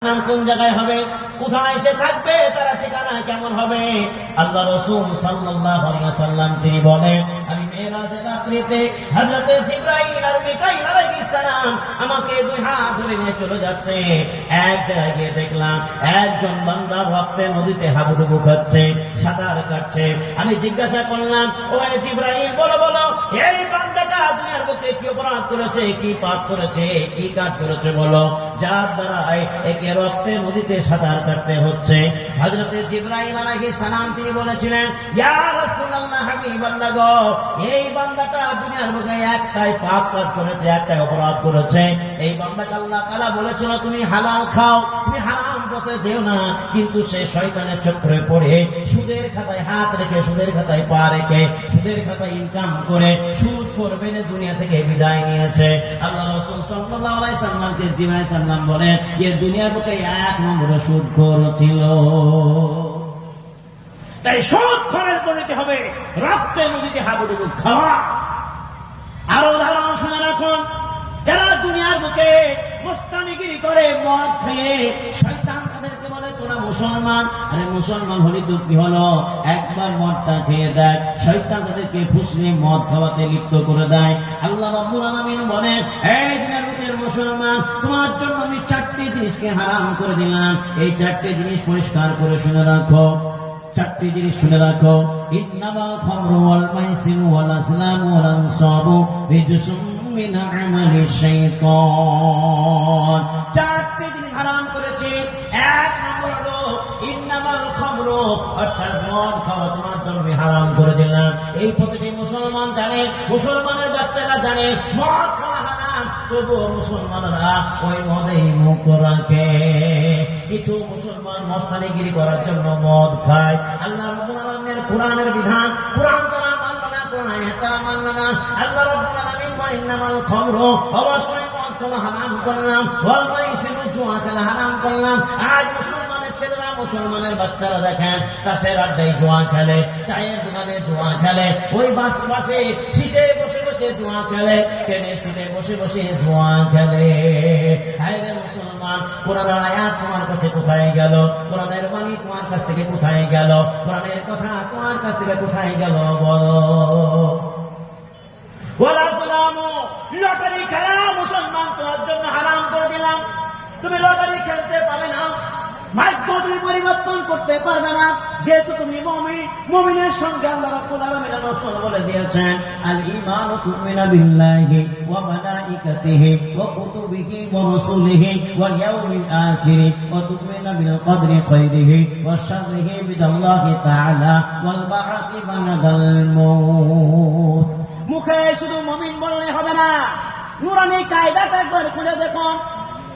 নাম কোন জায়গায় হবে, কোথায় এসে থাকবে, তারা ঠিকানা কেমন হবে। আল্লাহ রাসূল সাল্লাল্লাহু আলাইহি ওয়াসাল্লাম তিনি বলেন, আমি মেরাজের রাত্রিতে হযরত জিবরাইল আর মিকাইল আলাইহিস সালাম আমাকে দুই হাত ধরে নিয়ে চলে যাচ্ছে। এক জায়গায় গিয়ে দেখলাম একজন বান্দা রক্তের নদীতে হাবুডুবু খাচ্ছে, সাঁতার কাটছে। আমি জিজ্ঞাসা করলাম, ও জিবরাইল, বলো বলো, এই বান্দাটা দুনিয়ার বুকে কি অপরাধ করেছে, কি পাপ করেছে, কি কাজ করেছে বলো, যার দ্বারা একে রক্তের নদীতে সাঁতার কাটতে হচ্ছে। হযরত জিবরাইল আলাইহিস সালাম তিনি বলেছিলেন, ইয়া রাসূলুল্লাহ, হাবিবাল্লাহ গো, এই বান্দাটা দুনিয়ার বুকে একটাই পাপ কাজ করেছে, একটাই অপরাধ করেছে। এই বান্দাকে আল্লাহ তাআলা বলেছিল তুমি হালাল খাও, তুমি হারাম পথে যেও না, কিন্তু সে শয়তানের চক্রে পড়ে সুদের খাতায় হাত রেখে, সুদের খাতায় পা রেখে, সুদের খাতায় ইনকাম করে সুদ করবে না, দুনিয়া থেকে বিদায় নিয়েছে। আল্লাহ রাসূল সাল্লাল্লাহু আলাইহি সাল্লামকে জিবরাইল সাল্লাম বলেন, যে দুনিয়ার বুকে এক নম্বরে সুদখোর ছিল। তাই সুদখোরের পরিণতি হবে রক্তের নদীতে হাবুডুবু খাওয়া। আরো উদাহরণ শুনে রাখুন, যারা দুনিয়ার বুকে মস্তানিগিরি করে, মদ খেয়ে, শয়তান তাদেরকে বলে তোরা মুসলমান। আরে মুসলমান হলি তো কি হলো, একবার মদটা খেয়ে দেয়, শয়তান তাদেরকে ফুসলিয়ে মদ খাওয়াতে লিপ্ত করে দেয়। আল্লাহ রাব্বুল আলামিন বলেন, এই দুনিয়ার বুকের মুসলমান, তোমার জন্য আমি চারটি জিনিসকে হারাম করে দিলাম। এই চারটি জিনিস পরিষ্কার করে শুনে রাখো, চারটি জিনিস শুনে রাখো। ইন্নামাল খামরু ওয়াল মাইসিরু ওয়াল আসলামু ওয়াল আনসাবু রিজসুম মিন আমালি শাইতান। চারটি জিনিস হারাম করেছে। এক নম্বর হলো ইন্নামাল খামরু, অর্থাৎ মদ খাওয়া তোমার জন্য আমি হারাম করে দিলাম। এই প্রতিটি মুসলমান জানে, মুসলমানের বাচ্চারা জানে মদ খাওয়া হারাম, তবুও মুসলমানরা ওই মদেই মুখ রাখে। কিছু মুসলমান মস্তানিগিরি করার জন্য মদ খায়। আল্লাহ রাব্বুল আলামিনের কোরআনের বিধান, কোরআন তারা মানল না, কোরআন তারা মানল না। আল্লাহ রাব্বুল আলামিন বলেন, ইন্নামাল খামরু, অবশ্যই মদ খাওয়া হারাম করলাম, ওয়াল মাইসিরু, জুয়া খেলা হারাম করলাম। আজ মুসলমানের ছেলেরা, মুসলমানের বাচ্চারা দেখেন তাসের আড্ডায় জুয়া খেলে, চায়ের দোকানে জুয়া খেলে, ওই বাসে সিটে বসে বসে জুয়া খেলে, ট্রেনের সিটে বসে বসে জুয়া খেলে। হায় রে মুসলমান, কোরআনের আয়াত তোমার কাছে কোথায় গেল? কোরআনের বাণী তোমার কাছ থেকে কোথায় গেল? কোরআনের কথা তোমার কাছ থেকে কোথায় গেল বলো? লটারি খেলা মুসলমান তোমার জন্য হারাম করে দিলাম। তুমি লটারি খেলতে পারবে না, ভাগ্য তুমি পরিবর্তন করতে পারবে না, যেহেতু তুমি মুমিন। মুমিনের সঙ্গে আল্লাহ রাব্বুল আলামিন রাসূল বলে দিয়েছেন, আল ঈমানু তুমিনা বিল্লাহি ওয়া মালাইকাতিহি ওয়া কুতুবিহি ওয়া রাসূলিহি ওয়াল ইয়াউমিল আখির ওয়া তুমিনা বিল কদরি খাইরিহি ওয়া শাররিহি বিদাল্লাহি তাআলা ওয়াল বা'থি বা'দাল মাউত। মুখে শুধু মুমিন বললে হবে না, নূরানী কায়দাটা একবার খুলে দেখুন,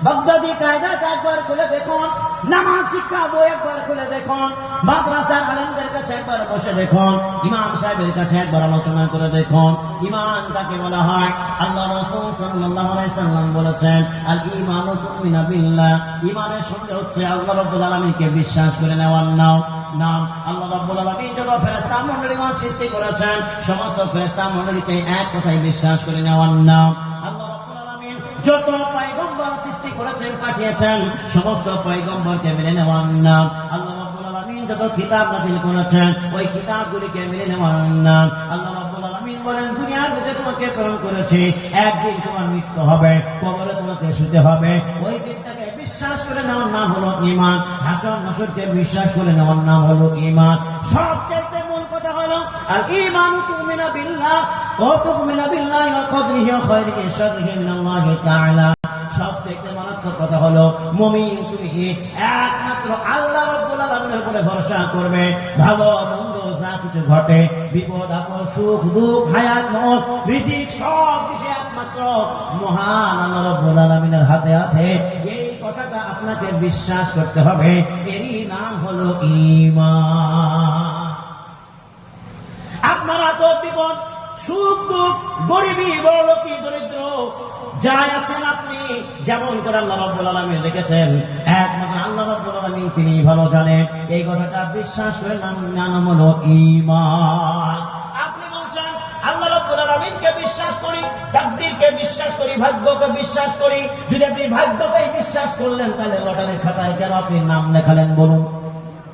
বাগদাদি কায়দাটা একবার খুলে দেখুন, নামাজ শিক্ষা বই একবার খুলে দেখুন, মাদ্রাসার আলেমদের কাছে একবার বসে দেখুন, ইমাম সাহেবের কাছে একবার আলোচনা করে দেখুন। ঈমান কাকে বলা হয়? আল্লাহ রাসূল সাল্লাল্লাহু আলাইহি সাল্লাম বলেছেন, আল ঈমানু তুমিনা বিল্লাহ, ঈমানের সঙ্গে হচ্ছে আল্লাহ রাব্বুল আলামিনকে বিশ্বাস করে নেওয়ার নাম। আল্লাহ রাব্বুল আলামিন যত ফেরেশতা মণ্ডলী সৃষ্টি করেছেন, সমস্ত ফেরেশতা মণ্ডলীকে এক কথায় বিশ্বাস করে নেওয়ার নাম। আল্লাহ রাব্বুল আলামিন যত পয়গম্বর সৃষ্টি করেছেন, পাঠিয়েছেন, সমস্ত পয়গম্বরকে মেনে নেওয়ার নাম। আল্লাহ রাব্বুল আলামিন যত কিতাব নাযিল করেছেন, ওই কিতাবগুলিকে মেনে নেওয়ার নাম। আল্লাহ রাব্বুল আলামিন বলেন, দুনিয়ার বুকে তোমাকে প্রেরণ করেছি, একদিন তোমার মৃত্যু হবে, কবরে তোমাকে শুতে হবে। ওই দিনটাকে বিশ্বাস করে নেওয়ার নাম হলো ঈমান। হাসর নাসরকে বিশ্বাস করে নেওয়ার নাম হলো ঈমান। সবচেয়ে মূল কথা হলো আল ঈমানু তুমিনা বিল্লাহ ওয়া তুমিনা বিল্লাহি ওয়া কদরিহি ওয়া খাইরিহি ওয়া শাররিহি মিনাল্লাহি তাআলা। সবচেয়ে মারাত্মক কথা হলো মুমিন তুমি একমাত্র আল্লাহ রাব্বুল আলামিনের উপরে ভরসা করবে। ভালো মন্দ যা কিছু ঘটে, বিপদ আপদ, সুখ দুঃখ, হায়াত মওত, রিজিক, সব কিছু একমাত্র মহান আল্লাহ রাব্বুল আলামিনের হাতে আছে। এই কথাটা আপনাকে বিশ্বাস করতে হবে, এরই নাম হলো ঈমান। আপনারা তো বিপদ, সুখ দুঃখ, গরিবী, বড়লোকি, দরিদ্র যাই আছেন, আপনি যেমন করে আল্লাহ রাব্বুল আলামিন রেখেছেন, একমাত্র আল্লাহ রাব্বুল আলামিন তিনি ভালো জানেন। এই কথাটা বিশ্বাস করে নাম হলো ঈমান। আপনি বলছেন আল্লাহ রাব্বুল আলামিনকে বিশ্বাস করি, তাকদীর নসিবকে বিশ্বাস করি, ভাগ্যকে বিশ্বাস করি। যদি আপনি ভাগ্যকে বিশ্বাস করলেন, তাহলে লটারির খাতায় কেন আপনি নাম লেখালেন বলুন?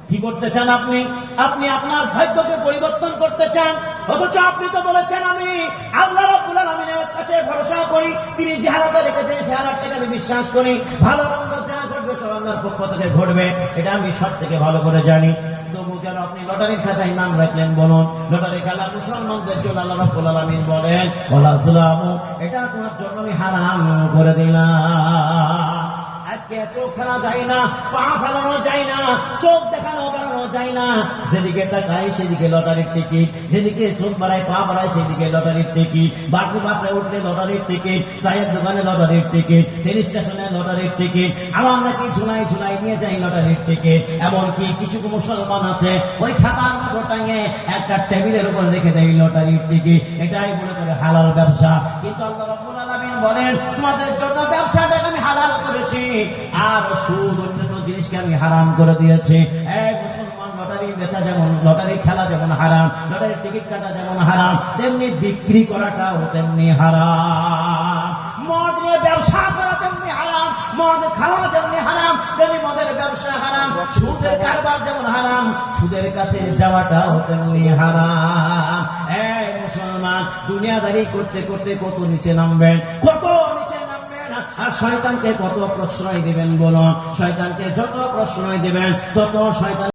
কি করতে চান আপনি? আপনি আপনার ভাগ্যকে পরিবর্তন করতে চান, অথচ আপনি তো বলেছেন আমি আল্লাহ রাব্বুল আলামিনের কাছে ভরসা করি, তিনি যে হালাতে রেখেছেন সে হালাতটাকে আমি বিশ্বাস করি, ভালো মন্দ যা ঘটবে সব আল্লাহর পক্ষ থেকে ঘটবে, এটা আমি সব থেকে ভালো করে জানি। তবু কেন আপনি লটারির খাতায় নাম রাখলেন বলুন? লটারির খেলা মুসলমানদের জন্য আল্লাহ রাব্বুল আলামিন বলেন ওয়ালা যুলামু, এটা তোমার জন্য আমি হারাম করে দিলাম। আজকে চোখ ফেলা যায় না, পা ফেলানো যায় না, চোখ দেখানো বাড়ানো যায় না, যেদিকে তাকাই সেদিকে লটারির টিকিট, যেদিকে চোখ বাড়ায় পা বাড়ায় সেদিকে লটারির টিকিট, বাসে উঠলে লটারির টিকিট, চায়ের দোকানে লটারির টিকিট, ট্রেন স্টেশনে লটারির টিকিট, আবার নাকি ঝুলাই ঝুলাই নিয়ে যাই লটারির টিকিট। এমনকি কিছু মুসলমান আছে ওই ছাতার মতো টাঙে একটা টেবিলের উপর রেখে দেয় লটারির টিকিট, এটাই মনে করে হালাল ব্যবসা। কিন্তু আল্লাহ রাব্বুল আলামিন বলেন তোমাদের জন্য ব্যবসাটাকে আমি হালাল করেছি, আর সুদ অন্যান্য জিনিসকে আমি হারাম করে দিয়েছি। এক মুসলমান, লটারি বেচা যেমন, লটারি খেলা যেমন হারাম, লটারির টিকিট কাটা যেমন হারাম, তেমনি বিক্রি করাটাও তেমনি হারাম। মদ নিয়ে ব্যবসা করা তেমনি হারাম, মদ খাওয়া যেমনি হারাম, তেমনি মদের ব্যবসা হারাম। সুদের কারবার যেমন হারাম, সুদের কাছে যাওয়াটাও তেমনি হারাম। এই মুসলমান, দুনিয়াদারি করতে করতে কত নিচে নামবেন, কত নিচে নামবেন, আর শয়তানকে কত প্রশ্রয় দিবেন বলুন? শয়তানকে যত প্রশ্রয় দিবেন তত শয়তান